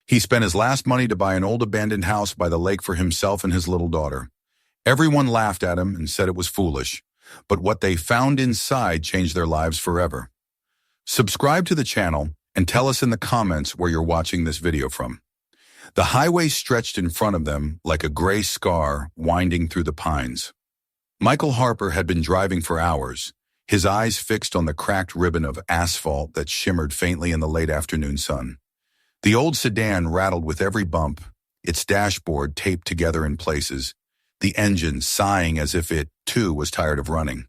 He spent his last money to buy an old abandoned house by the lake for himself and his little daughter. Everyone laughed at him and said it was foolish, but what they found inside changed their lives forever. Subscribe to the channel and tell us in the comments where you're watching this video from. The highway stretched in front of them like a gray scar winding through the pines. Michael Harper had been driving for hours, his eyes fixed on the cracked ribbon of asphalt that shimmered faintly in the late afternoon sun. The old sedan rattled with every bump, its dashboard taped together in places, the engine sighing as if it, too, was tired of running.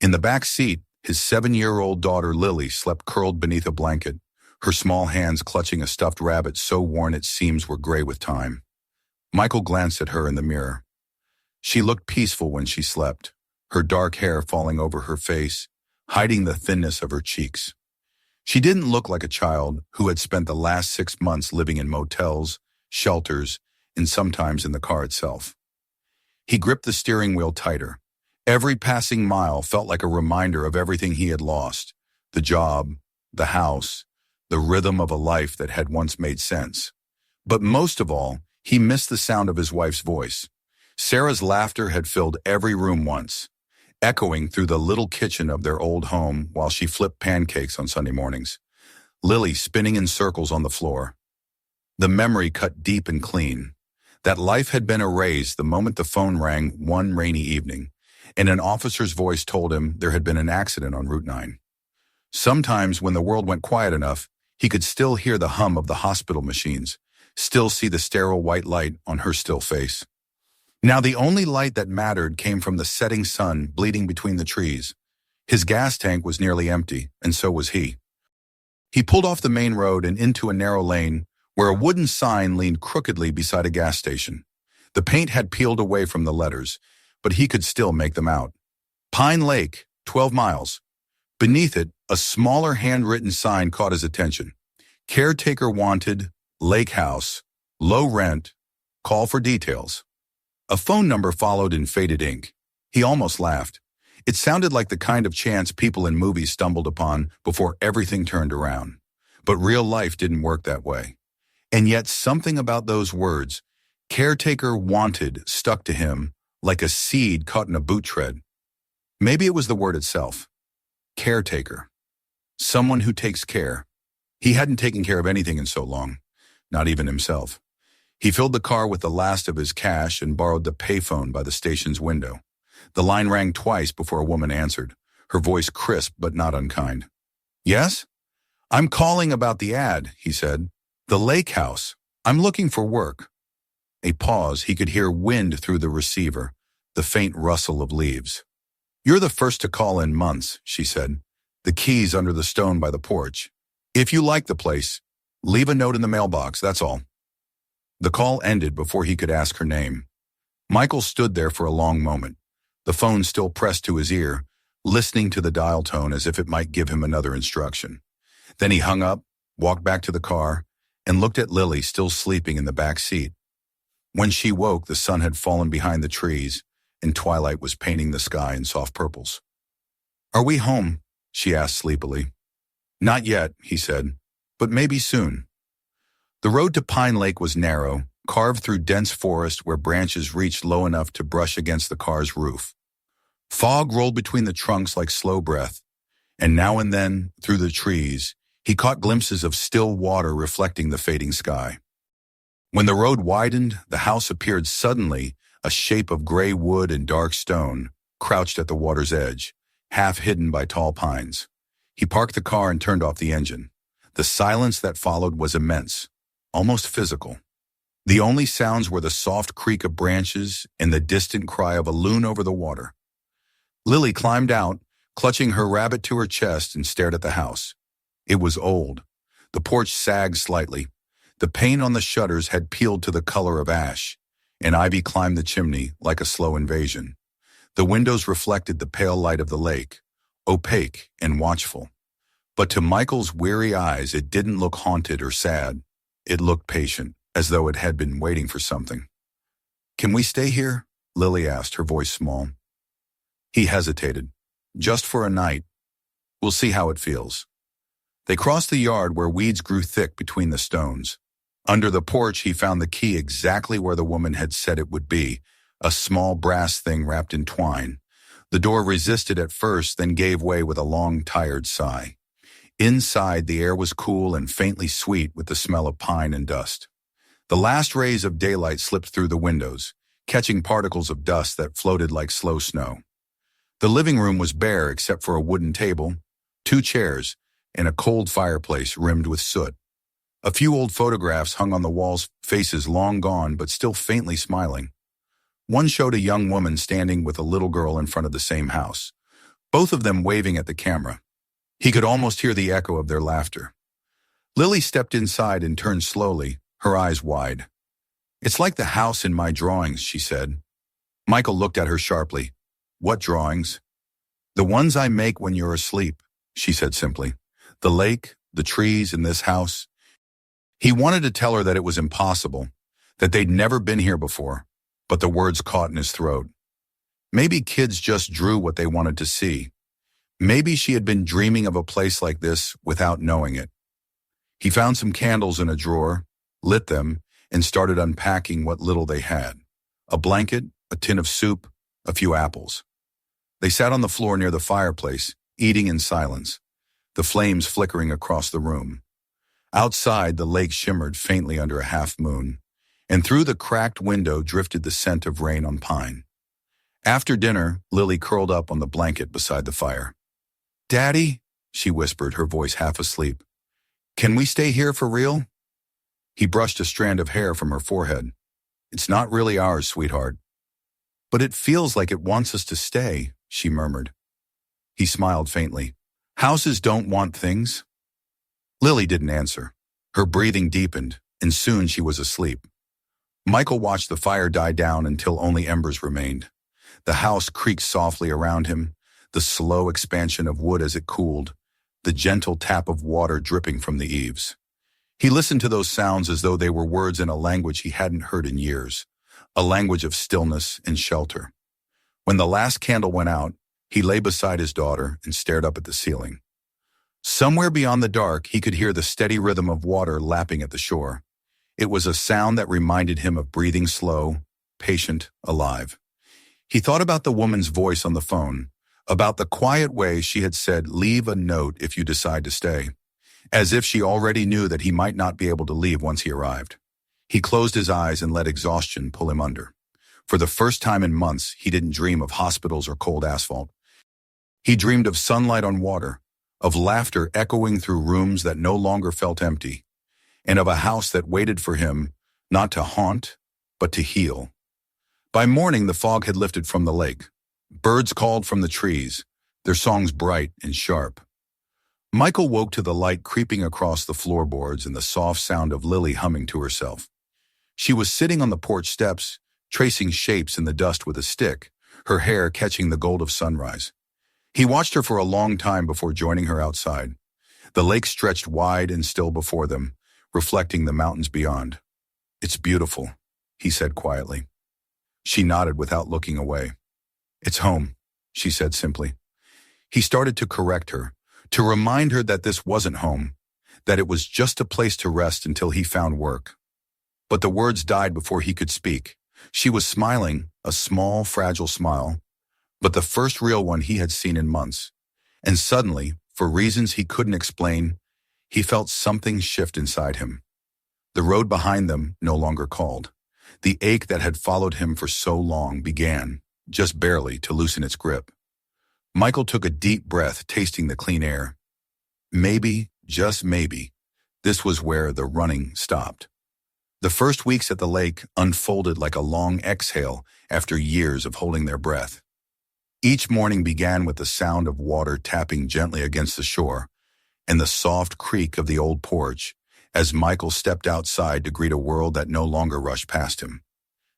In the back seat, his 7-year-old daughter Lily slept curled beneath a blanket, her small hands clutching a stuffed rabbit so worn its seams were gray with time. Michael glanced at her in the mirror. She looked peaceful when she slept, her dark hair falling over her face, hiding the thinness of her cheeks. She didn't look like a child who had spent the last 6 months living in motels, shelters, and sometimes in the car itself. He gripped the steering wheel tighter. Every passing mile felt like a reminder of everything he had lost: the job, the house, the rhythm of a life that had once made sense. But most of all, he missed the sound of his wife's voice. Sarah's laughter had filled every room once, echoing through the little kitchen of their old home while she flipped pancakes on Sunday mornings. Lily spinning in circles on the floor. The memory cut deep and clean. That life had been erased the moment the phone rang one rainy evening, and an officer's voice told him there had been an accident on Route 9. Sometimes when the world went quiet enough, he could still hear the hum of the hospital machines, still see the sterile white light on her still face. Now the only light that mattered came from the setting sun bleeding between the trees. His gas tank was nearly empty, and so was he. He pulled off the main road and into a narrow lane where a wooden sign leaned crookedly beside a gas station. The paint had peeled away from the letters, but he could still make them out. Pine Lake, 12 miles. Beneath it, a smaller handwritten sign caught his attention. Caretaker wanted, lake house, low rent, call for details. A phone number followed in faded ink. He almost laughed. It sounded like the kind of chance people in movies stumbled upon before everything turned around. But real life didn't work that way. And yet something about those words, caretaker wanted, stuck to him like a seed caught in a boot tread. Maybe it was the word itself. Caretaker. Someone who takes care. He hadn't taken care of anything in so long, not even himself. He filled the car with the last of his cash and borrowed the payphone by the station's window. The line rang twice before a woman answered, her voice crisp but not unkind. Yes? I'm calling about the ad, he said. The lake house. I'm looking for work. A pause. He could hear wind through the receiver, the faint rustle of leaves. You're the first to call in months, she said, the keys under the stone by the porch. If you like the place, leave a note in the mailbox, that's all. The call ended before he could ask her name. Michael stood there for a long moment, the phone still pressed to his ear, listening to the dial tone as if it might give him another instruction. Then he hung up, walked back to the car, and looked at Lily still sleeping in the back seat. When she woke, the sun had fallen behind the trees, and twilight was painting the sky in soft purples. Are we home? She asked sleepily. Not yet, he said, but maybe soon. The road to Pine Lake was narrow, carved through dense forest where branches reached low enough to brush against the car's roof. Fog rolled between the trunks like slow breath, and now and then, through the trees, he caught glimpses of still water reflecting the fading sky. When the road widened, the house appeared suddenly, a shape of gray wood and dark stone, crouched at the water's edge, half hidden by tall pines. He parked the car and turned off the engine. The silence that followed was immense, almost physical. The only sounds were the soft creak of branches and the distant cry of a loon over the water. Lily climbed out, clutching her rabbit to her chest, and stared at the house. It was old. The porch sagged slightly. The paint on the shutters had peeled to the color of ash, and ivy climbed the chimney like a slow invasion. The windows reflected the pale light of the lake, opaque and watchful. But to Michael's weary eyes, it didn't look haunted or sad. It looked patient, as though it had been waiting for something. Can we stay here? Lily asked, her voice small. He hesitated. Just for a night. We'll see how it feels. They crossed the yard where weeds grew thick between the stones. Under the porch, he found the key exactly where the woman had said it would be, a small brass thing wrapped in twine. The door resisted at first, then gave way with a long, tired sigh. Inside, the air was cool and faintly sweet with the smell of pine and dust. The last rays of daylight slipped through the windows, catching particles of dust that floated like slow snow. The living room was bare except for a wooden table, 2 chairs, and a cold fireplace rimmed with soot. A few old photographs hung on the walls, faces long gone but still faintly smiling. One showed a young woman standing with a little girl in front of the same house, both of them waving at the camera. He could almost hear the echo of their laughter. Lily stepped inside and turned slowly, her eyes wide. "It's like the house in my drawings," she said. Michael looked at her sharply. "What drawings?" "The ones I make when you're asleep," she said simply. "The lake, the trees, and this house." He wanted to tell her that it was impossible, that they'd never been here before, but the words caught in his throat. Maybe kids just drew what they wanted to see. Maybe she had been dreaming of a place like this without knowing it. He found some candles in a drawer, lit them, and started unpacking what little they had. A blanket, a tin of soup, a few apples. They sat on the floor near the fireplace, eating in silence, the flames flickering across the room. Outside, the lake shimmered faintly under a half-moon, and through the cracked window drifted the scent of rain on pine. After dinner, Lily curled up on the blanket beside the fire. "Daddy," she whispered, her voice half asleep, "can we stay here for real?" He brushed a strand of hair from her forehead. "It's not really ours, sweetheart." "But it feels like it wants us to stay," she murmured. He smiled faintly. "Houses don't want things." Lily didn't answer. Her breathing deepened, and soon she was asleep. Michael watched the fire die down until only embers remained. The house creaked softly around him, the slow expansion of wood as it cooled, the gentle tap of water dripping from the eaves. He listened to those sounds as though they were words in a language he hadn't heard in years, a language of stillness and shelter. When the last candle went out, he lay beside his daughter and stared up at the ceiling. Somewhere beyond the dark, he could hear the steady rhythm of water lapping at the shore. It was a sound that reminded him of breathing slow, patient, alive. He thought about the woman's voice on the phone, about the quiet way she had said, "Leave a note if you decide to stay," as if she already knew that he might not be able to leave once he arrived. He closed his eyes and let exhaustion pull him under. For the first time in months, he didn't dream of hospitals or cold asphalt. He dreamed of sunlight on water, of laughter echoing through rooms that no longer felt empty, and of a house that waited for him, not to haunt, but to heal. By morning, the fog had lifted from the lake. Birds called from the trees, their songs bright and sharp. Michael woke to the light creeping across the floorboards and the soft sound of Lily humming to herself. She was sitting on the porch steps, tracing shapes in the dust with a stick, her hair catching the gold of sunrise. He watched her for a long time before joining her outside. The lake stretched wide and still before them, reflecting the mountains beyond. "It's beautiful," he said quietly. She nodded without looking away. "It's home," she said simply. He started to correct her, to remind her that this wasn't home, that it was just a place to rest until he found work. But the words died before he could speak. She was smiling, a small, fragile smile, but the first real one he had seen in months. And suddenly, for reasons he couldn't explain, he felt something shift inside him. The road behind them no longer called. The ache that had followed him for so long began, just barely, to loosen its grip. Michael took a deep breath, tasting the clean air. Maybe, just maybe, this was where the running stopped. The first weeks at the lake unfolded like a long exhale after years of holding their breath. Each morning began with the sound of water tapping gently against the shore and the soft creak of the old porch as Michael stepped outside to greet a world that no longer rushed past him.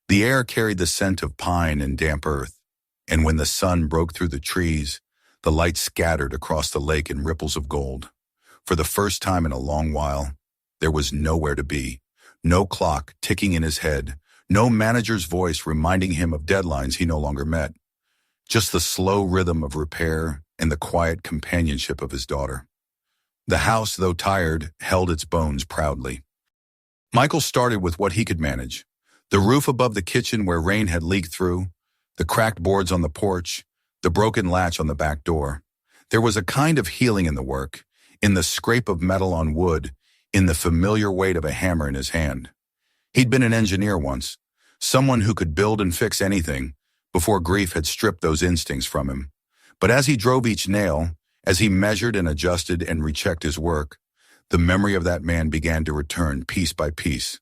The air carried the scent of pine and damp earth, and when the sun broke through the trees, the light scattered across the lake in ripples of gold. For the first time in a long while, there was nowhere to be, no clock ticking in his head, no manager's voice reminding him of deadlines he no longer met. Just the slow rhythm of repair and the quiet companionship of his daughter. The house, though tired, held its bones proudly. Michael started with what he could manage. The roof above the kitchen where rain had leaked through, the cracked boards on the porch, the broken latch on the back door. There was a kind of healing in the work, in the scrape of metal on wood, in the familiar weight of a hammer in his hand. He'd been an engineer once, someone who could build and fix anything, before grief had stripped those instincts from him. But as he drove each nail, as he measured and adjusted and rechecked his work, the memory of that man began to return piece by piece.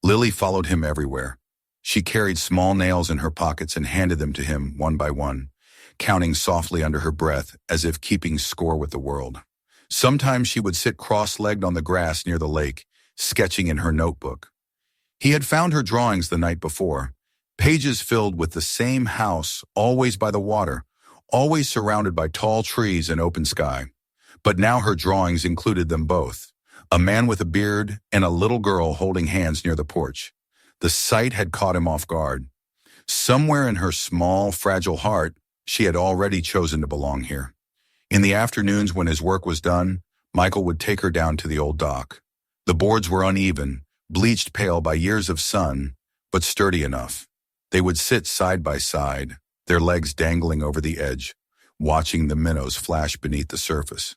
Lily followed him everywhere. She carried small nails in her pockets and handed them to him one by one, counting softly under her breath as if keeping score with the world. Sometimes she would sit cross-legged on the grass near the lake, sketching in her notebook. He had found her drawings the night before, pages filled with the same house, always by the water, always surrounded by tall trees and open sky. But now her drawings included them both, a man with a beard and a little girl holding hands near the porch. The sight had caught him off guard. Somewhere in her small, fragile heart, she had already chosen to belong here. In the afternoons when his work was done, Michael would take her down to the old dock. The boards were uneven, bleached pale by years of sun, but sturdy enough. They would sit side by side, their legs dangling over the edge, watching the minnows flash beneath the surface.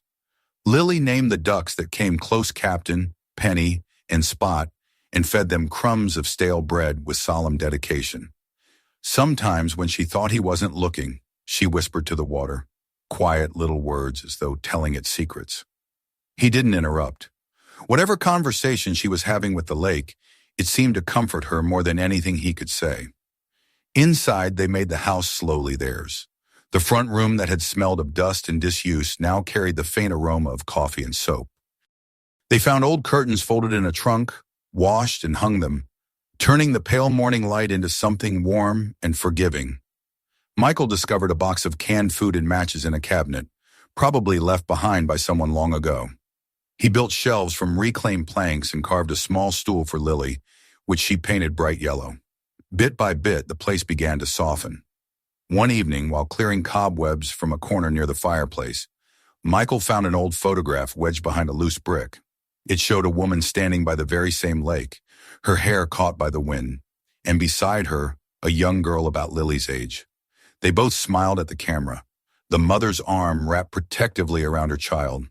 Lily named the ducks that came close Captain, Penny, and Spot, and fed them crumbs of stale bread with solemn dedication. Sometimes when she thought he wasn't looking, she whispered to the water, quiet little words as though telling it secrets. He didn't interrupt. Whatever conversation she was having with the lake, it seemed to comfort her more than anything he could say. Inside, they made the house slowly theirs. The front room that had smelled of dust and disuse now carried the faint aroma of coffee and soap. They found old curtains folded in a trunk, washed and hung them, turning the pale morning light into something warm and forgiving. Michael discovered a box of canned food and matches in a cabinet, probably left behind by someone long ago. He built shelves from reclaimed planks and carved a small stool for Lily, which she painted bright yellow. Bit by bit, the place began to soften. One evening, while clearing cobwebs from a corner near the fireplace, Michael found an old photograph wedged behind a loose brick. It showed a woman standing by the very same lake, her hair caught by the wind, and beside her, a young girl about Lily's age. They both smiled at the camera, the mother's arm wrapped protectively around her child.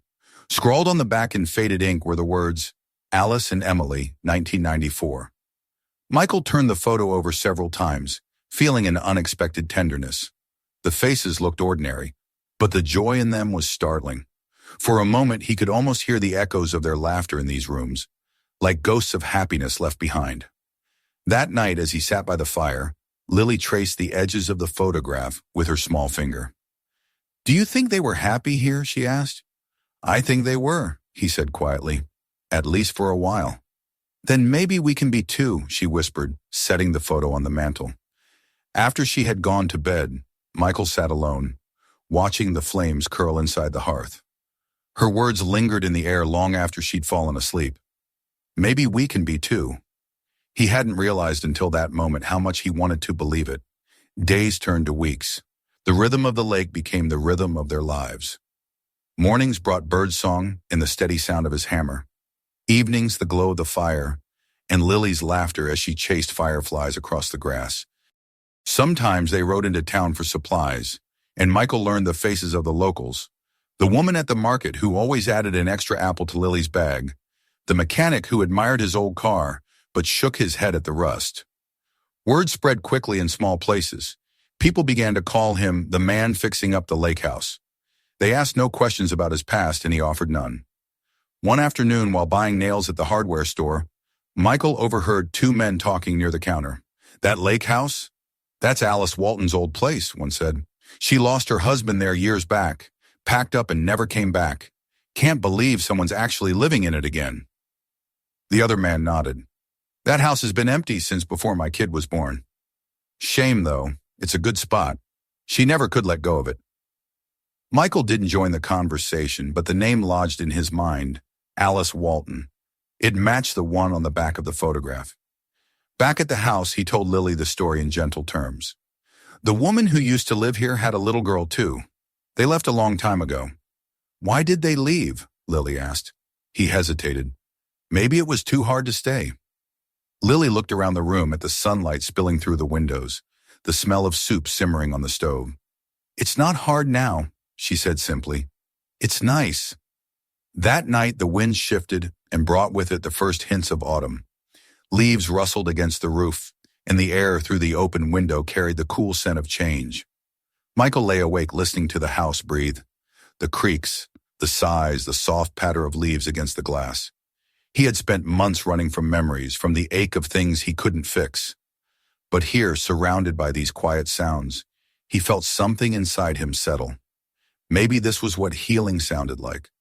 Scrawled on the back in faded ink were the words, Alice and Emily, 1994. Michael turned the photo over several times, feeling an unexpected tenderness. The faces looked ordinary, but the joy in them was startling. For a moment, he could almost hear the echoes of their laughter in these rooms, like ghosts of happiness left behind. That night, as he sat by the fire, Lily traced the edges of the photograph with her small finger. "Do you think they were happy here?" she asked. "I think they were," he said quietly, "at least for a while." "Then maybe we can be too," she whispered, setting the photo on the mantel. After she had gone to bed, Michael sat alone, watching the flames curl inside the hearth. Her words lingered in the air long after she'd fallen asleep. Maybe we can be too. He hadn't realized until that moment how much he wanted to believe it. Days turned to weeks. The rhythm of the lake became the rhythm of their lives. Mornings brought birdsong and the steady sound of his hammer. Evenings, the glow of the fire, and Lily's laughter as she chased fireflies across the grass. Sometimes they rode into town for supplies, and Michael learned the faces of the locals. The woman at the market who always added an extra apple to Lily's bag. The mechanic who admired his old car, but shook his head at the rust. Word spread quickly in small places. People began to call him the man fixing up the lake house. They asked no questions about his past, and he offered none. One afternoon, while buying nails at the hardware store, Michael overheard two men talking near the counter. "That lake house? That's Alice Walton's old place," one said. "She lost her husband there years back, packed up and never came back. Can't believe someone's actually living in it again." The other man nodded. "That house has been empty since before my kid was born. Shame, though. It's a good spot. She never could let go of it." Michael didn't join the conversation, but the name lodged in his mind, Alice Walton. It matched the one on the back of the photograph. Back at the house, he told Lily the story in gentle terms. "The woman who used to live here had a little girl, too. They left a long time ago." "Why did they leave?" Lily asked. He hesitated. "Maybe it was too hard to stay." Lily looked around the room at the sunlight spilling through the windows, the smell of soup simmering on the stove. "It's not hard now," she said simply. "It's nice." That night the wind shifted and brought with it the first hints of autumn. Leaves rustled against the roof, and the air through the open window carried the cool scent of change. Michael lay awake listening to the house breathe, the creaks, the sighs, the soft patter of leaves against the glass. He had spent months running from memories, from the ache of things he couldn't fix. But here, surrounded by these quiet sounds, he felt something inside him settle. Maybe this was what healing sounded like.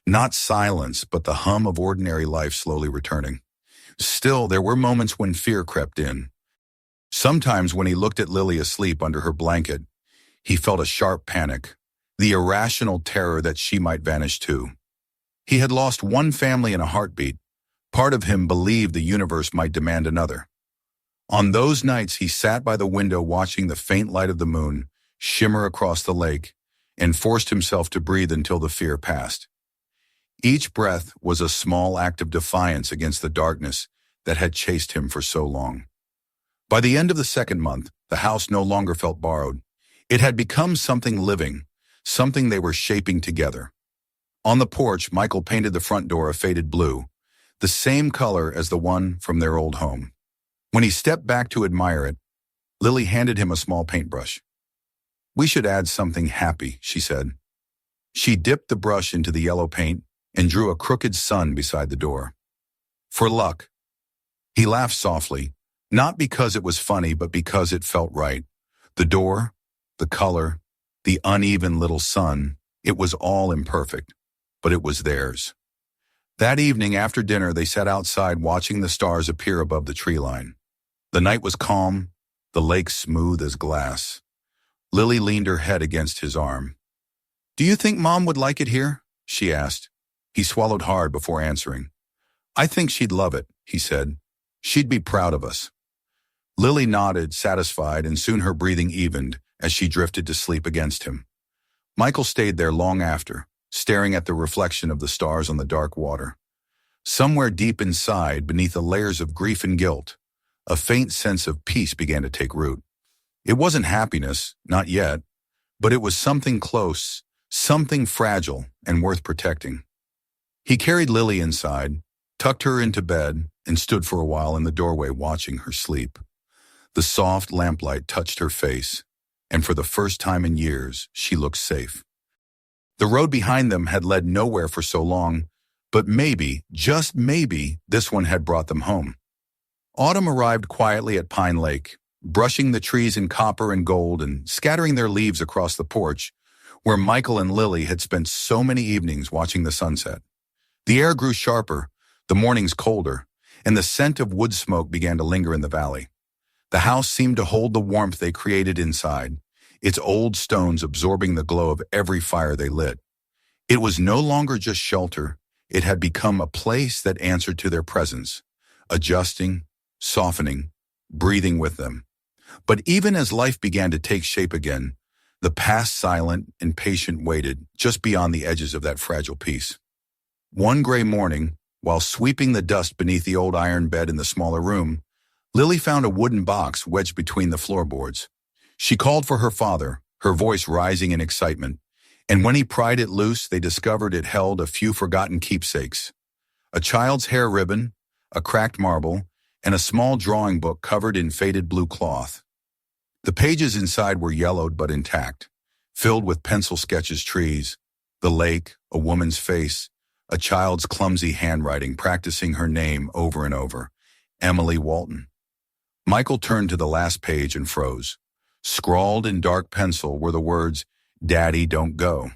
Not silence, but the hum of ordinary life slowly returning. Still, there were moments when fear crept in. Sometimes when he looked at Lily asleep under her blanket, he felt a sharp panic, the irrational terror that she might vanish too. He had lost one family in a heartbeat. Part of him believed the universe might demand another. On those nights, he sat by the window watching the faint light of the moon shimmer across the lake and forced himself to breathe until the fear passed. Each breath was a small act of defiance against the darkness that had chased him for so long. By the end of the second month, the house no longer felt borrowed. It had become something living, something they were shaping together. On the porch, Michael painted the front door a faded blue, the same color as the one from their old home. When he stepped back to admire it, Lily handed him a small paintbrush. "We should add something happy," she said. She dipped the brush into the yellow paint and drew a crooked sun beside the door. "For luck." He laughed softly, not because it was funny, but because it felt right. The door, the color, the uneven little sun, it was all imperfect, but it was theirs. That evening after dinner, they sat outside watching the stars appear above the tree line. The night was calm, the lake smooth as glass. Lily leaned her head against his arm. "Do you think Mom would like it here?" she asked. He swallowed hard before answering. "I think she'd love it," he said. "She'd be proud of us." Lily nodded, satisfied, and soon her breathing evened as she drifted to sleep against him. Michael stayed there long after, staring at the reflection of the stars on the dark water. Somewhere deep inside, beneath the layers of grief and guilt, a faint sense of peace began to take root. It wasn't happiness, not yet, but it was something close, something fragile and worth protecting. He carried Lily inside, tucked her into bed, and stood for a while in the doorway watching her sleep. The soft lamplight touched her face, and for the first time in years, she looked safe. The road behind them had led nowhere for so long, but maybe, just maybe, this one had brought them home. Autumn arrived quietly at Pine Lake, brushing the trees in copper and gold and scattering their leaves across the porch, where Michael and Lily had spent so many evenings watching the sunset. The air grew sharper, the mornings colder, and the scent of wood smoke began to linger in the valley. The house seemed to hold the warmth they created inside, its old stones absorbing the glow of every fire they lit. It was no longer just shelter, it had become a place that answered to their presence, adjusting, softening, breathing with them. But even as life began to take shape again, the past silent and patient waited just beyond the edges of that fragile peace. One gray morning, while sweeping the dust beneath the old iron bed in the smaller room, Lily found a wooden box wedged between the floorboards. She called for her father, her voice rising in excitement, and when he pried it loose, they discovered it held a few forgotten keepsakes: a child's hair ribbon, a cracked marble, and a small drawing book covered in faded blue cloth. The pages inside were yellowed but intact, filled with pencil sketches, trees, the lake, a woman's face, a child's clumsy handwriting practicing her name over and over, Emily Walton. Michael turned to the last page and froze. Scrawled in dark pencil were the words, "Daddy, don't go."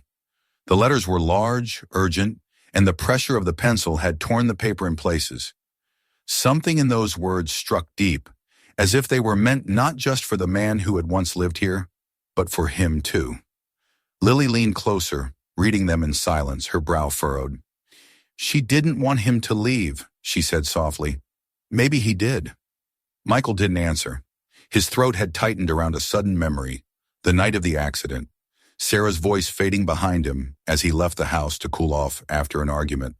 The letters were large, urgent, and the pressure of the pencil had torn the paper in places. Something in those words struck deep, as if they were meant not just for the man who had once lived here, but for him too. Lily leaned closer, reading them in silence, her brow furrowed. "She didn't want him to leave," she said softly. "Maybe he did." Michael didn't answer. His throat had tightened around a sudden memory, the night of the accident, Sarah's voice fading behind him as he left the house to cool off after an argument.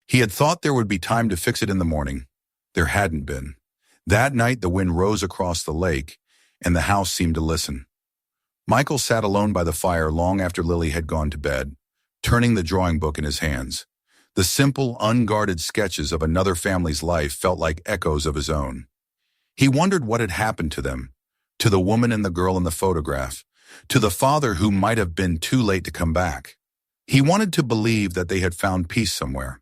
He had thought there would be time to fix it in the morning. There hadn't been. That night the wind rose across the lake, and the house seemed to listen. Michael sat alone by the fire long after Lily had gone to bed, turning the drawing book in his hands. The simple, unguarded sketches of another family's life felt like echoes of his own. He wondered what had happened to them, to the woman and the girl in the photograph, to the father who might have been too late to come back. He wanted to believe that they had found peace somewhere,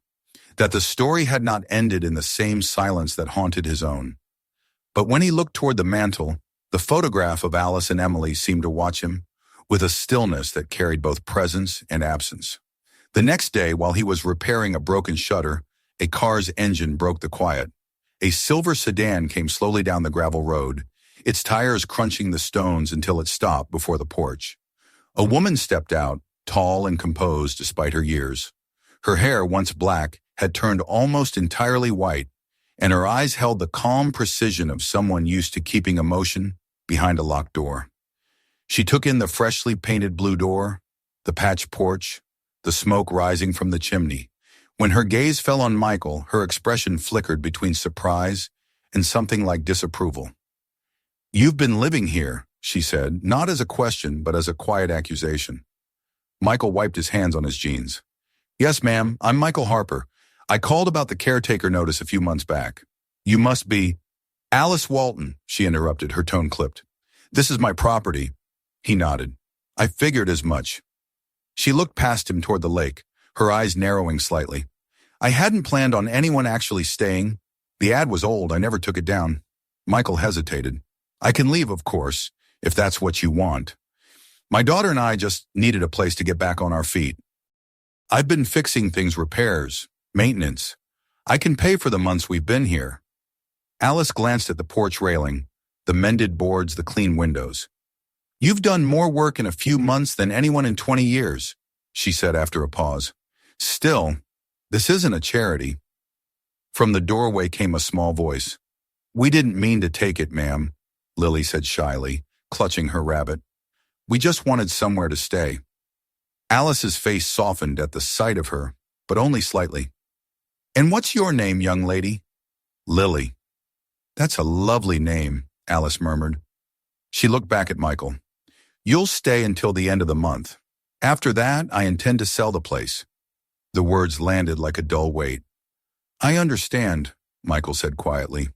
that the story had not ended in the same silence that haunted his own. But when he looked toward the mantel, the photograph of Alice and Emily seemed to watch him with a stillness that carried both presence and absence. The next day, while he was repairing a broken shutter, a car's engine broke the quiet. A silver sedan came slowly down the gravel road, its tires crunching the stones until it stopped before the porch. A woman stepped out, tall and composed despite her years. Her hair, once black, had turned almost entirely white, and her eyes held the calm precision of someone used to keeping emotion behind a locked door. She took in the freshly painted blue door, the patched porch, the smoke rising from the chimney. When her gaze fell on Michael, her expression flickered between surprise and something like disapproval. "You've been living here," she said, not as a question, but as a quiet accusation. Michael wiped his hands on his jeans. "Yes, ma'am, I'm Michael Harper. I called about the caretaker notice a few months back." "You must be—" "Alice Walton," she interrupted, her tone clipped. "This is my property." He nodded. "I figured as much." She looked past him toward the lake, her eyes narrowing slightly. "I hadn't planned on anyone actually staying. The ad was old, I never took it down." Michael hesitated. "I can leave, of course, if that's what you want. My daughter and I just needed a place to get back on our feet. I've been fixing things, repairs, maintenance. I can pay for the months we've been here." Alice glanced at the porch railing, the mended boards, the clean windows. "You've done more work in a few months than anyone in 20 years, she said after a pause. "Still, this isn't a charity." From the doorway came a small voice. "We didn't mean to take it, ma'am," Lily said shyly, clutching her rabbit. "We just wanted somewhere to stay." Alice's face softened at the sight of her, but only slightly. "And what's your name, young lady?" "Lily." "That's a lovely name," Alice murmured. She looked back at Michael. "You'll stay until the end of the month. After that, I intend to sell the place." The words landed like a dull weight. "I understand," Michael said quietly.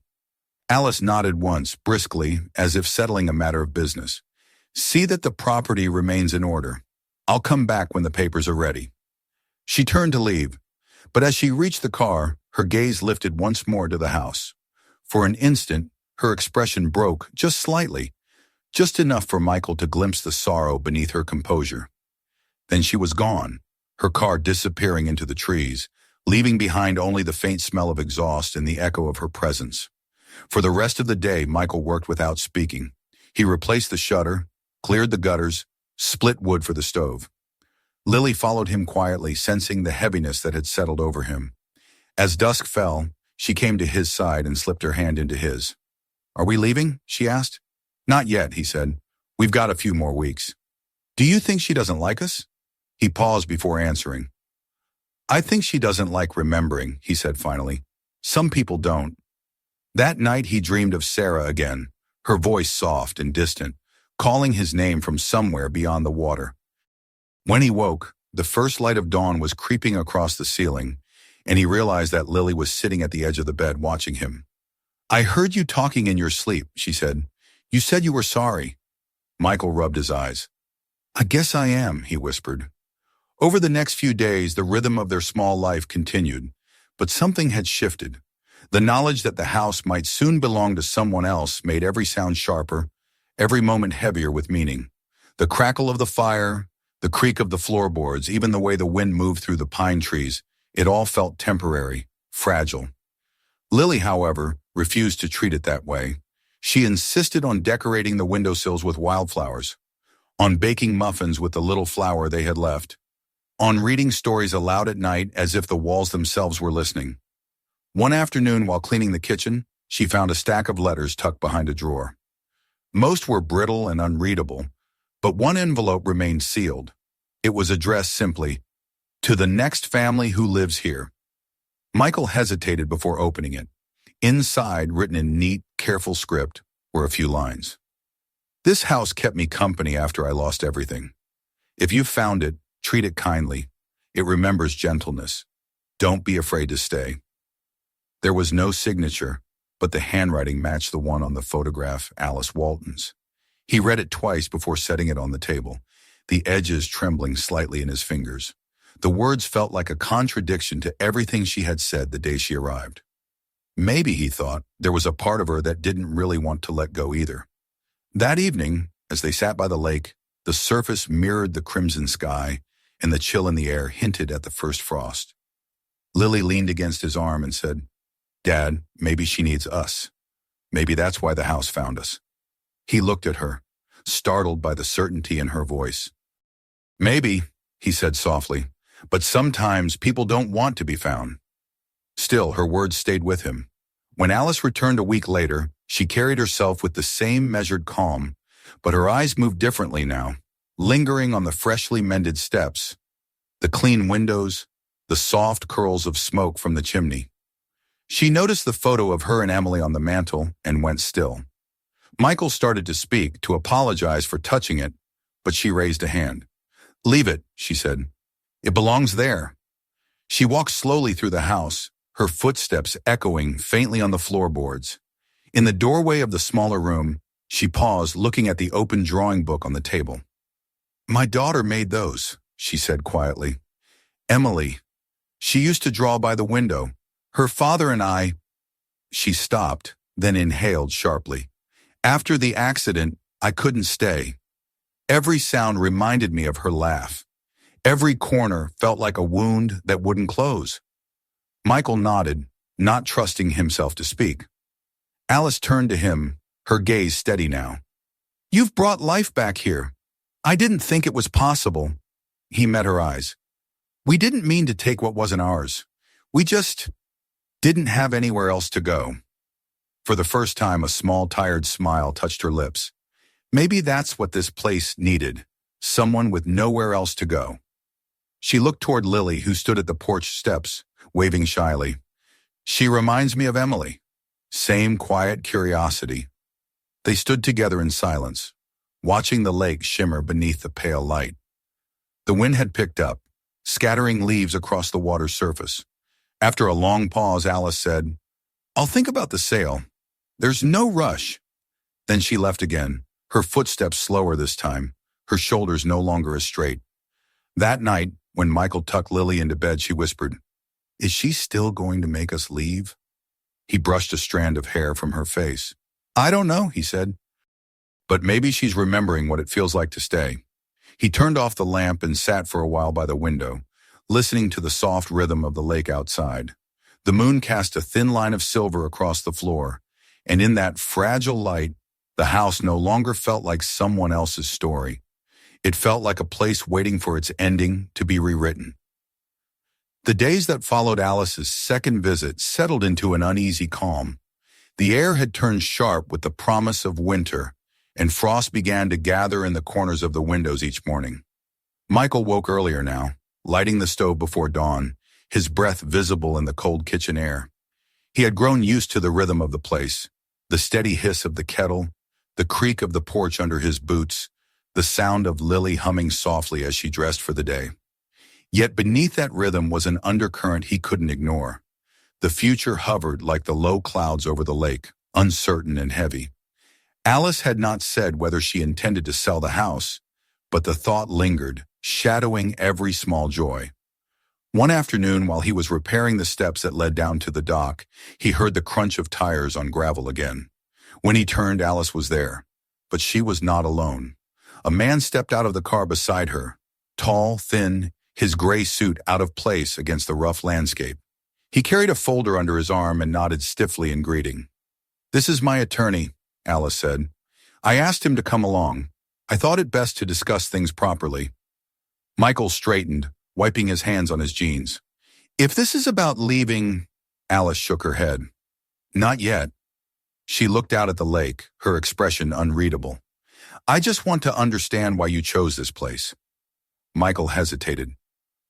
Alice nodded once, briskly, as if settling a matter of business. "See that the property remains in order. I'll come back when the papers are ready." She turned to leave, but as she reached the car, her gaze lifted once more to the house. For an instant, her expression broke, just slightly, just enough for Michael to glimpse the sorrow beneath her composure. Then she was gone, her car disappearing into the trees, leaving behind only the faint smell of exhaust and the echo of her presence. For the rest of the day, Michael worked without speaking. He replaced the shutter, cleared the gutters, split wood for the stove. Lily followed him quietly, sensing the heaviness that had settled over him. As dusk fell, she came to his side and slipped her hand into his. "Are we leaving?" she asked. "Not yet," he said. "We've got a few more weeks." "Do you think she doesn't like us?" He paused before answering. "I think she doesn't like remembering," he said finally. "Some people don't." That night he dreamed of Sarah again, her voice soft and distant, calling his name from somewhere beyond the water. When he woke, the first light of dawn was creeping across the ceiling, and he realized that Lily was sitting at the edge of the bed watching him. "I heard you talking in your sleep," she said. "You said you were sorry." Michael rubbed his eyes. "I guess I am," he whispered. Over the next few days, the rhythm of their small life continued, but something had shifted. The knowledge that the house might soon belong to someone else made every sound sharper, every moment heavier with meaning. The crackle of the fire, the creak of the floorboards, even the way the wind moved through the pine trees, it all felt temporary, fragile. Lily, however, refused to treat it that way. She insisted on decorating the windowsills with wildflowers, on baking muffins with the little flour they had left, on reading stories aloud at night as if the walls themselves were listening. One afternoon, while cleaning the kitchen, she found a stack of letters tucked behind a drawer. Most were brittle and unreadable, but one envelope remained sealed. It was addressed simply, "To the next family who lives here." Michael hesitated before opening it. Inside, written in neat, careful script were a few lines. This house kept me company after I lost everything. If you found it, treat it kindly. It remembers gentleness. Don't be afraid to stay. There was no signature, but the handwriting matched the one on the photograph, Alice Walton's. He read it twice before setting it on the table, the edges trembling slightly in his fingers. The words felt like a contradiction to everything she had said the day she arrived. Maybe, he thought, there was a part of her that didn't really want to let go either. That evening, as they sat by the lake, the surface mirrored the crimson sky, and the chill in the air hinted at the first frost. Lily leaned against his arm and said, "Dad, maybe she needs us. Maybe that's why the house found us." He looked at her, startled by the certainty in her voice. "Maybe," he said softly, "but sometimes people don't want to be found." Still, her words stayed with him. When Alice returned a week later, she carried herself with the same measured calm, but her eyes moved differently now, lingering on the freshly mended steps, the clean windows, the soft curls of smoke from the chimney. She noticed the photo of her and Emily on the mantel and went still. Michael started to speak, to apologize for touching it, but she raised a hand. "Leave it," she said. "It belongs there." She walked slowly through the house, her footsteps echoing faintly on the floorboards. In the doorway of the smaller room, she paused, looking at the open drawing book on the table. "My daughter made those," she said quietly. "Emily. She used to draw by the window. Her father and I—" She stopped, then inhaled sharply. "After the accident, I couldn't stay." Every sound reminded me of her laugh. Every corner felt like a wound that wouldn't close. Michael nodded, not trusting himself to speak. Alice turned to him, her gaze steady now. "You've brought life back here. I didn't think it was possible." He met her eyes. "We didn't mean to take what wasn't ours. We just didn't have anywhere else to go." For the first time, a small, tired smile touched her lips. Maybe that's what this place needed, someone with nowhere else to go. She looked toward Lily, who stood at the porch steps, waving shyly. "She reminds me of Emily." Same quiet curiosity. They stood together in silence, watching the lake shimmer beneath the pale light. The wind had picked up, scattering leaves across the water's surface. After a long pause, Alice said, "I'll think about the sale. There's no rush." Then she left again, her footsteps slower this time, her shoulders no longer as straight. That night, when Michael tucked Lily into bed, she whispered, "Is she still going to make us leave?" He brushed a strand of hair from her face. "I don't know," he said. "But maybe she's remembering what it feels like to stay." He turned off the lamp and sat for a while by the window, listening to the soft rhythm of the lake outside. The moon cast a thin line of silver across the floor, and in that fragile light, the house no longer felt like someone else's story. It felt like a place waiting for its ending to be rewritten. The days that followed Alice's second visit settled into an uneasy calm. The air had turned sharp with the promise of winter, and frost began to gather in the corners of the windows each morning. Michael woke earlier now, lighting the stove before dawn, his breath visible in the cold kitchen air. He had grown used to the rhythm of the place, the steady hiss of the kettle, the creak of the porch under his boots, the sound of Lily humming softly as she dressed for the day. Yet beneath that rhythm was an undercurrent he couldn't ignore. The future hovered like the low clouds over the lake, uncertain and heavy. Alice had not said whether she intended to sell the house, but the thought lingered, shadowing every small joy. One afternoon, while he was repairing the steps that led down to the dock, he heard the crunch of tires on gravel again. When he turned, Alice was there, but she was not alone. A man stepped out of the car beside her, tall, thin, his gray suit out of place against the rough landscape. He carried a folder under his arm and nodded stiffly in greeting. "This is my attorney," Alice said. "I asked him to come along. I thought it best to discuss things properly." Michael straightened, wiping his hands on his jeans. "If this is about leaving—" Alice shook her head. "Not yet." She looked out at the lake, her expression unreadable. "I just want to understand why you chose this place." Michael hesitated.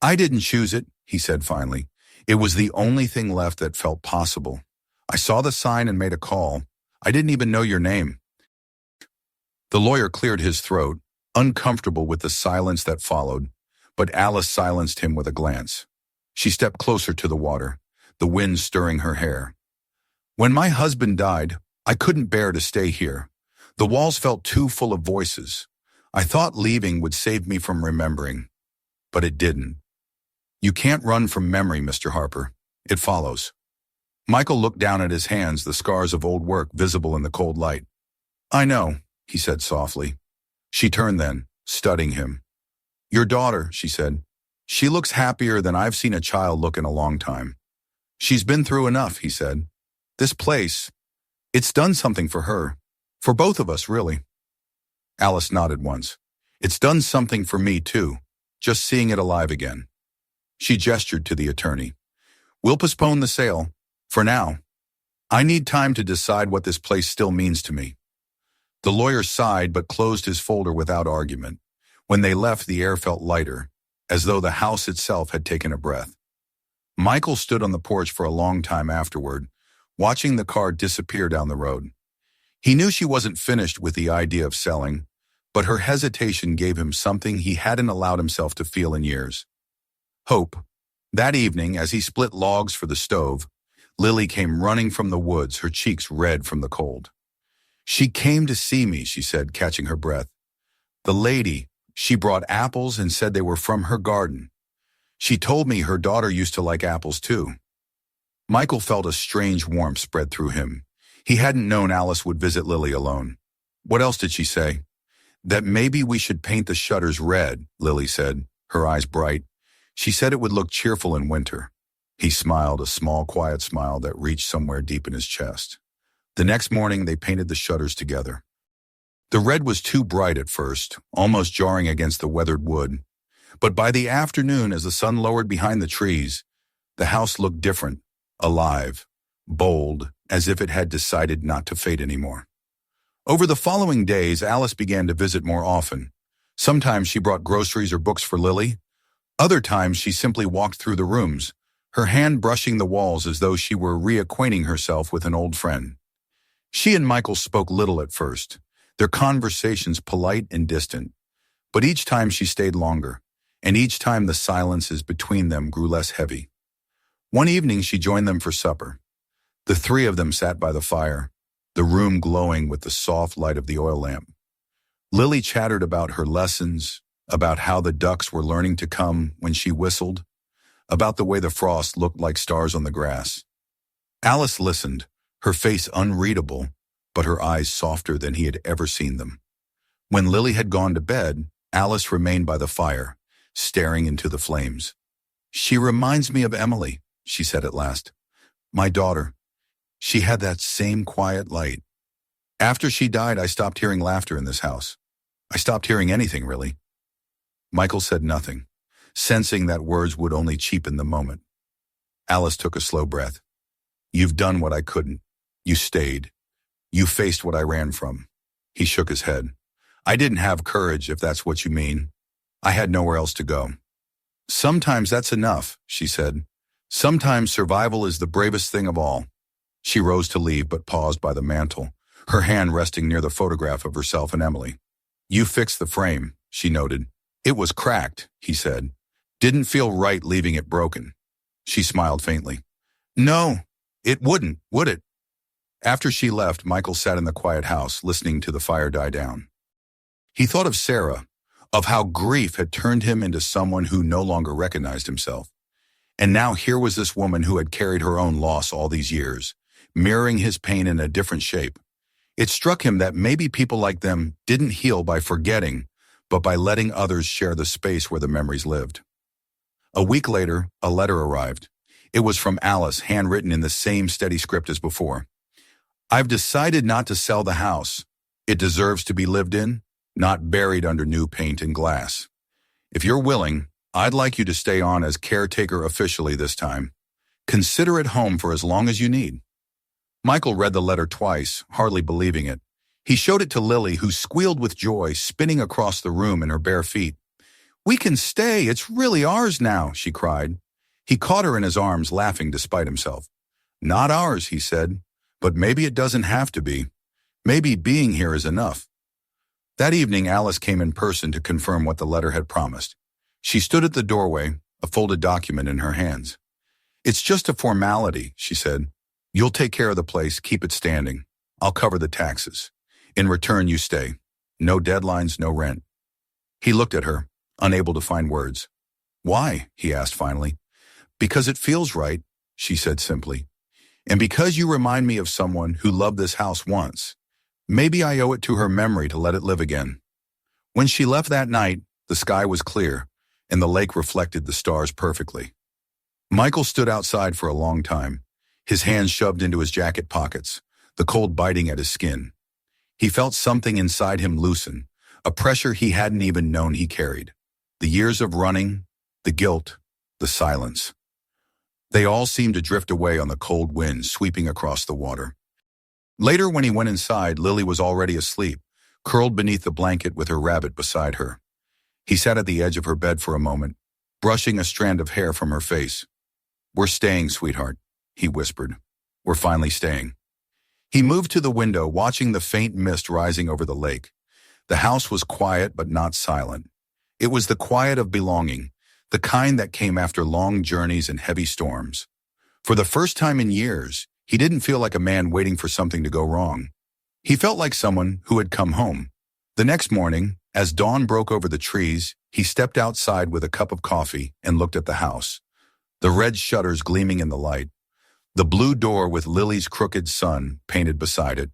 "I didn't choose it," he said finally. "It was the only thing left that felt possible. I saw the sign and made a call. I didn't even know your name." The lawyer cleared his throat, uncomfortable with the silence that followed, but Alice silenced him with a glance. She stepped closer to the water, the wind stirring her hair. "When my husband died, I couldn't bear to stay here. The walls felt too full of voices. I thought leaving would save me from remembering, but it didn't. You can't run from memory, Mr. Harper. It follows." Michael looked down at his hands, the scars of old work visible in the cold light. "I know," he said softly. She turned then, studying him. "Your daughter," she said. "She looks happier than I've seen a child look in a long time." "She's been through enough," he said. "This place, it's done something for her. For both of us, really." Alice nodded once. "It's done something for me, too, just seeing it alive again." She gestured to the attorney. "We'll postpone the sale. For now. I need time to decide what this place still means to me." The lawyer sighed but closed his folder without argument. When they left, the air felt lighter, as though the house itself had taken a breath. Michael stood on the porch for a long time afterward, watching the car disappear down the road. He knew she wasn't finished with the idea of selling, but her hesitation gave him something he hadn't allowed himself to feel in years. Hope. That evening, as he split logs for the stove, Lily came running from the woods, her cheeks red from the cold. "She came to see me," she said, catching her breath. "The lady, she brought apples and said they were from her garden. She told me her daughter used to like apples too." Michael felt a strange warmth spread through him. He hadn't known Alice would visit Lily alone. "What else did she say?" "That maybe we should paint the shutters red," Lily said, her eyes bright. "She said it would look cheerful in winter." He smiled, a small, quiet smile that reached somewhere deep in his chest. The next morning, they painted the shutters together. The red was too bright at first, almost jarring against the weathered wood. But by the afternoon, as the sun lowered behind the trees, the house looked different, alive, bold, as if it had decided not to fade anymore. Over the following days, Alice began to visit more often. Sometimes she brought groceries or books for Lily. Other times, she simply walked through the rooms, her hand brushing the walls as though she were reacquainting herself with an old friend. She and Michael spoke little at first, their conversations polite and distant. But each time she stayed longer, and each time the silences between them grew less heavy. One evening she joined them for supper. The three of them sat by the fire, the room glowing with the soft light of the oil lamp. Lily chattered about her lessons, about how the ducks were learning to come when she whistled, about the way the frost looked like stars on the grass. Alice listened, her face unreadable, but her eyes softer than he had ever seen them. When Lily had gone to bed, Alice remained by the fire, staring into the flames. "She reminds me of Emily," she said at last. "My daughter. She had that same quiet light. After she died, I stopped hearing laughter in this house. I stopped hearing anything, really." Michael said nothing, sensing that words would only cheapen the moment. Alice took a slow breath. "You've done what I couldn't. You stayed. You faced what I ran from." He shook his head. "I didn't have courage, if that's what you mean. I had nowhere else to go." "Sometimes that's enough," she said. "Sometimes survival is the bravest thing of all." She rose to leave, but paused by the mantel, her hand resting near the photograph of herself and Emily. "You fixed the frame," she noted. "It was cracked," he said. "Didn't feel right leaving it broken." She smiled faintly. "No, it wouldn't, would it?" After she left, Michael sat in the quiet house, listening to the fire die down. He thought of Sarah, of how grief had turned him into someone who no longer recognized himself. And now here was this woman who had carried her own loss all these years, mirroring his pain in a different shape. It struck him that maybe people like them didn't heal by forgetting, but by letting others share the space where the memories lived. A week later, a letter arrived. It was from Alice, handwritten in the same steady script as before. "I've decided not to sell the house. It deserves to be lived in, not buried under new paint and glass. If you're willing, I'd like you to stay on as caretaker officially this time. Consider it home for as long as you need." Michael read the letter twice, hardly believing it. He showed it to Lily, who squealed with joy, spinning across the room in her bare feet. "We can stay. It's really ours now," she cried. He caught her in his arms, laughing despite himself. "Not ours," he said, "but maybe it doesn't have to be." Maybe being here is enough. That evening, Alice came in person to confirm what the letter had promised. She stood at the doorway, a folded document in her hands. "It's just a formality," she said. "You'll take care of the place, keep it standing. I'll cover the taxes. In return, you stay. No deadlines, no rent." He looked at her, unable to find words. "Why?" he asked finally. "Because it feels right," she said simply. "And because you remind me of someone who loved this house once. Maybe I owe it to her memory to let it live again." When she left that night, the sky was clear, and the lake reflected the stars perfectly. Michael stood outside for a long time, his hands shoved into his jacket pockets, the cold biting at his skin. He felt something inside him loosen, a pressure he hadn't even known he carried. The years of running, the guilt, the silence. They all seemed to drift away on the cold wind sweeping across the water. Later, when he went inside, Lily was already asleep, curled beneath the blanket with her rabbit beside her. He sat at the edge of her bed for a moment, brushing a strand of hair from her face. "We're staying, sweetheart," he whispered. "We're finally staying." He moved to the window, watching the faint mist rising over the lake. The house was quiet but not silent. It was the quiet of belonging, the kind that came after long journeys and heavy storms. For the first time in years, he didn't feel like a man waiting for something to go wrong. He felt like someone who had come home. The next morning, as dawn broke over the trees, he stepped outside with a cup of coffee and looked at the house. The red shutters gleaming in the light, the blue door with Lily's crooked sun painted beside it.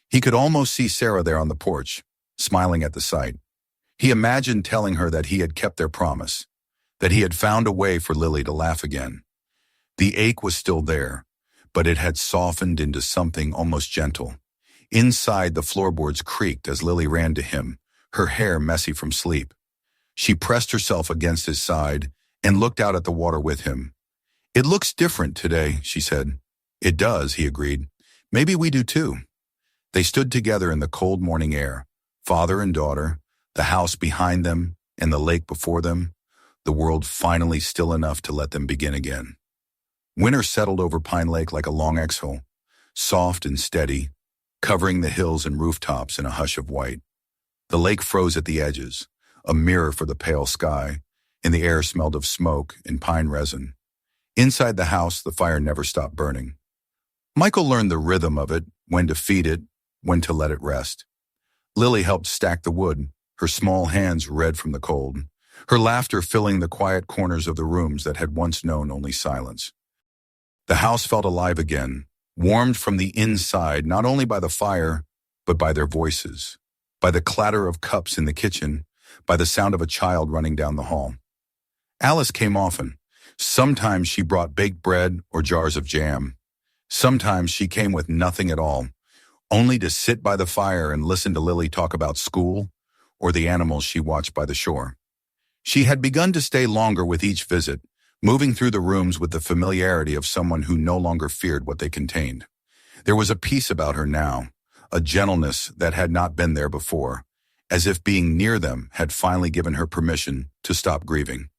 He could almost see Sarah there on the porch, smiling at the sight. He imagined telling her that he had kept their promise, that he had found a way for Lily to laugh again. The ache was still there, but it had softened into something almost gentle. Inside, the floorboards creaked as Lily ran to him, her hair messy from sleep. She pressed herself against his side and looked out at the water with him. "It looks different today," she said. "It does," he agreed. "Maybe we do too." They stood together in the cold morning air, father and daughter, the house behind them and the lake before them, the world finally still enough to let them begin again. Winter settled over Pine Lake like a long exhale, soft and steady, covering the hills and rooftops in a hush of white. The lake froze at the edges, a mirror for the pale sky, and the air smelled of smoke and pine resin. Inside the house, the fire never stopped burning. Michael learned the rhythm of it, when to feed it, when to let it rest. Lily helped stack the wood, her small hands red from the cold, her laughter filling the quiet corners of the rooms that had once known only silence. The house felt alive again, warmed from the inside not only by the fire, but by their voices, by the clatter of cups in the kitchen, by the sound of a child running down the hall. Alice came often. Sometimes she brought baked bread or jars of jam. Sometimes she came with nothing at all, only to sit by the fire and listen to Lily talk about school or the animals she watched by the shore. She had begun to stay longer with each visit, moving through the rooms with the familiarity of someone who no longer feared what they contained. There was a peace about her now, a gentleness that had not been there before, as if being near them had finally given her permission to stop grieving.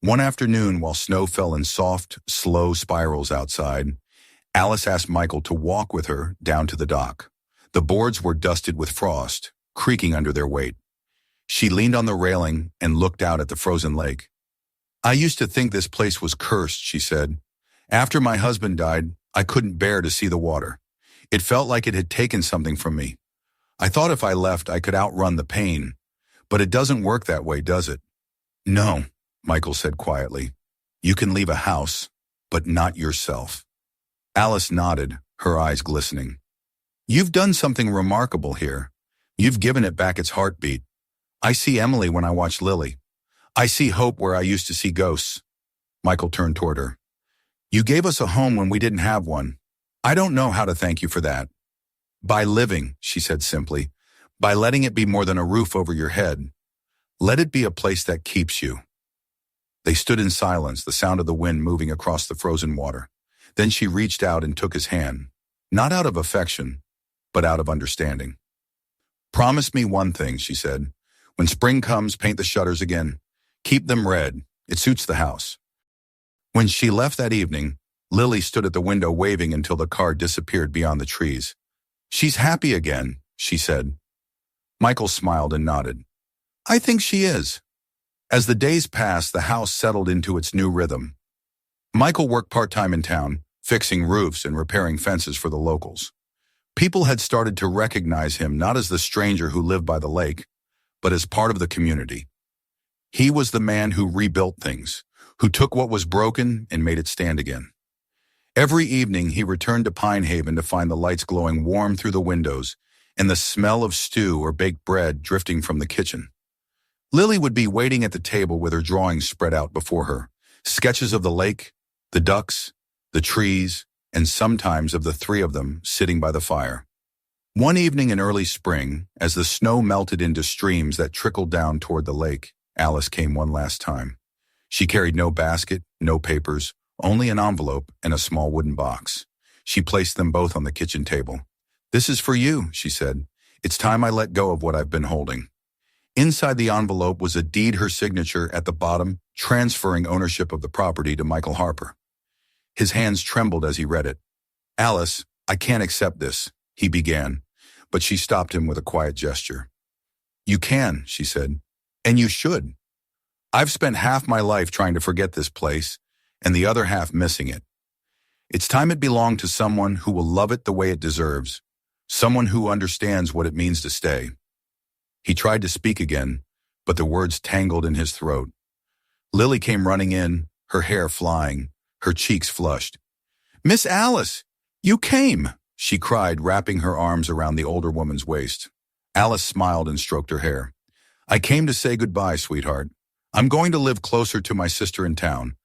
One afternoon, while snow fell in soft, slow spirals outside, Alice asked Michael to walk with her down to the dock. The boards were dusted with frost, creaking under their weight. She leaned on the railing and looked out at the frozen lake. "I used to think this place was cursed," she said. "After my husband died, I couldn't bear to see the water. It felt like it had taken something from me. I thought if I left, I could outrun the pain. But it doesn't work that way, does it?" "No," Michael said quietly. "You can leave a house, but not yourself." Alice nodded, her eyes glistening. "You've done something remarkable here. You've given it back its heartbeat. I see Emily when I watch Lily. I see hope where I used to see ghosts." Michael turned toward her. "You gave us a home when we didn't have one. I don't know how to thank you for that." "By living," she said simply, "by letting it be more than a roof over your head. Let it be a place that keeps you." They stood in silence, the sound of the wind moving across the frozen water. Then she reached out and took his hand, not out of affection, but out of understanding. "Promise me one thing," she said. "When spring comes, paint the shutters again. Keep them red. It suits the house." When she left that evening, Lily stood at the window waving until the car disappeared beyond the trees. "She's happy again," she said. Michael smiled and nodded. "I think she is." As the days passed, the house settled into its new rhythm. Michael worked part-time in town, fixing roofs and repairing fences for the locals. People had started to recognize him not as the stranger who lived by the lake, but as part of the community. He was the man who rebuilt things, who took what was broken and made it stand again. Every evening he returned to Pine Haven to find the lights glowing warm through the windows and the smell of stew or baked bread drifting from the kitchen. Lily would be waiting at the table with her drawings spread out before her, sketches of the lake, the ducks, the trees, and sometimes of the three of them sitting by the fire. One evening in early spring, as the snow melted into streams that trickled down toward the lake, Alice came one last time. She carried no basket, no papers, only an envelope and a small wooden box. She placed them both on the kitchen table. "This is for you," she said. "It's time I let go of what I've been holding." Inside the envelope was a deed, her signature at the bottom, transferring ownership of the property to Michael Harper. His hands trembled as he read it. "Alice, I can't accept this," he began, but she stopped him with a quiet gesture. "You can," she said, "and you should. I've spent half my life trying to forget this place, and the other half missing it. It's time it belonged to someone who will love it the way it deserves, someone who understands what it means to stay." He tried to speak again, but the words tangled in his throat. Lily came running in, her hair flying, her cheeks flushed. "Miss Alice, you came!" she cried, wrapping her arms around the older woman's waist. Alice smiled and stroked her hair. "I came to say goodbye, sweetheart. I'm going to live closer to my sister in town.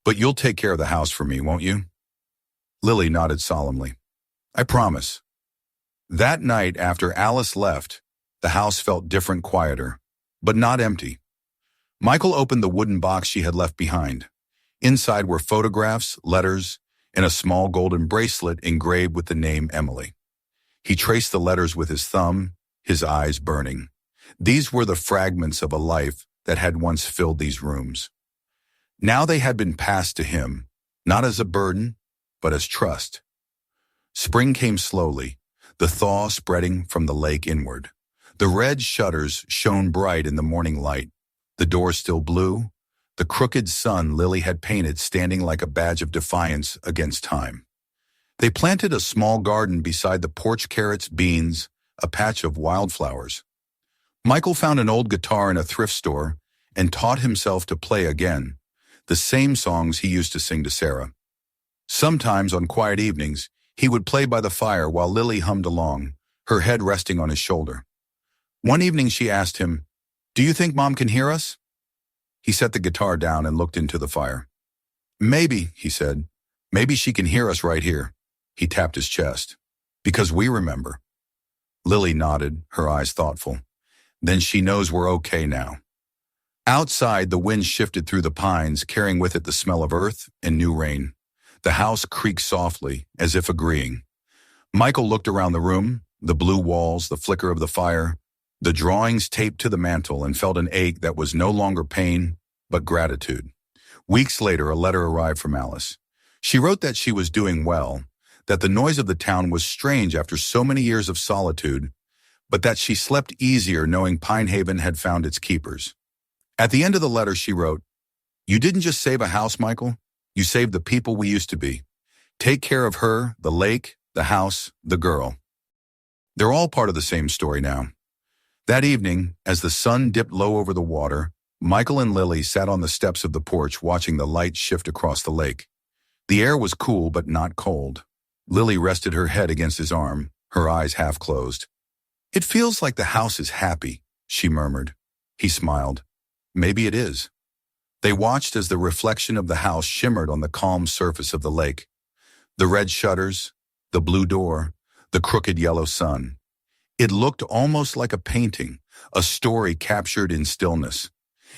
But you'll take care of the house for me, won't you?" Lily nodded solemnly. "I promise." That night, after Alice left, the house felt different, quieter, but not empty. Michael opened the wooden box she had left behind. Inside were photographs, letters, and a small golden bracelet engraved with the name Emily. He traced the letters with his thumb, his eyes burning. These were the fragments of a life that had once filled these rooms. Now they had been passed to him, not as a burden, but as trust. Spring came slowly, the thaw spreading from the lake inward. The red shutters shone bright in the morning light, the door still blue, the crooked sun Lily had painted standing like a badge of defiance against time. They planted a small garden beside the porch, carrots, beans, a patch of wildflowers. Michael found an old guitar in a thrift store and taught himself to play again, the same songs he used to sing to Sarah. Sometimes on quiet evenings, he would play by the fire while Lily hummed along, her head resting on his shoulder. One evening she asked him, "Do you think Mom can hear us?" He set the guitar down and looked into the fire. "Maybe," he said. "Maybe she can hear us right here." He tapped his chest. "Because we remember." Lily nodded, her eyes thoughtful. "Then she knows we're okay now." Outside, the wind shifted through the pines, carrying with it the smell of earth and new rain. The house creaked softly, as if agreeing. Michael looked around the room, the blue walls, the flicker of the fire, the drawings taped to the mantel, and felt an ache that was no longer pain, but gratitude. Weeks later, a letter arrived from Alice. She wrote that she was doing well, that the noise of the town was strange after so many years of solitude, but that she slept easier knowing Pine Haven had found its keepers. At the end of the letter, she wrote, "You didn't just save a house, Michael. You saved the people we used to be. Take care of her, the lake, the house, the girl." They're all part of the same story now. That evening, as the sun dipped low over the water, Michael and Lily sat on the steps of the porch watching the light shift across the lake. The air was cool but not cold. Lily rested her head against his arm, her eyes half closed. "It feels like the house is happy," she murmured. He smiled. "Maybe it is." They watched as the reflection of the house shimmered on the calm surface of the lake. The red shutters, the blue door, the crooked yellow sun. It looked almost like a painting, a story captured in stillness.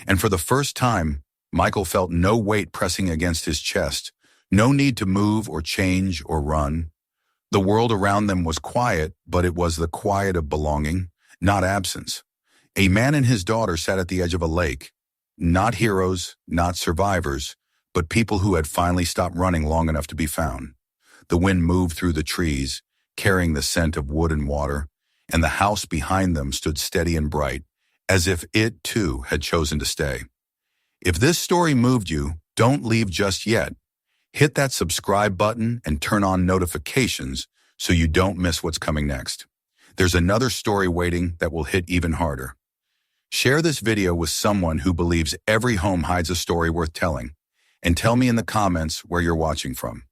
And for the first time, Michael felt no weight pressing against his chest, no need to move or change or run. The world around them was quiet, but it was the quiet of belonging, not absence. A man and his daughter sat at the edge of a lake, not heroes, not survivors, but people who had finally stopped running long enough to be found. The wind moved through the trees, carrying the scent of wood and water, and the house behind them stood steady and bright, as if it, too, had chosen to stay. If this story moved you, don't leave just yet. Hit that subscribe button and turn on notifications so you don't miss what's coming next. There's another story waiting that will hit even harder. Share this video with someone who believes every home hides a story worth telling, and tell me in the comments where you're watching from.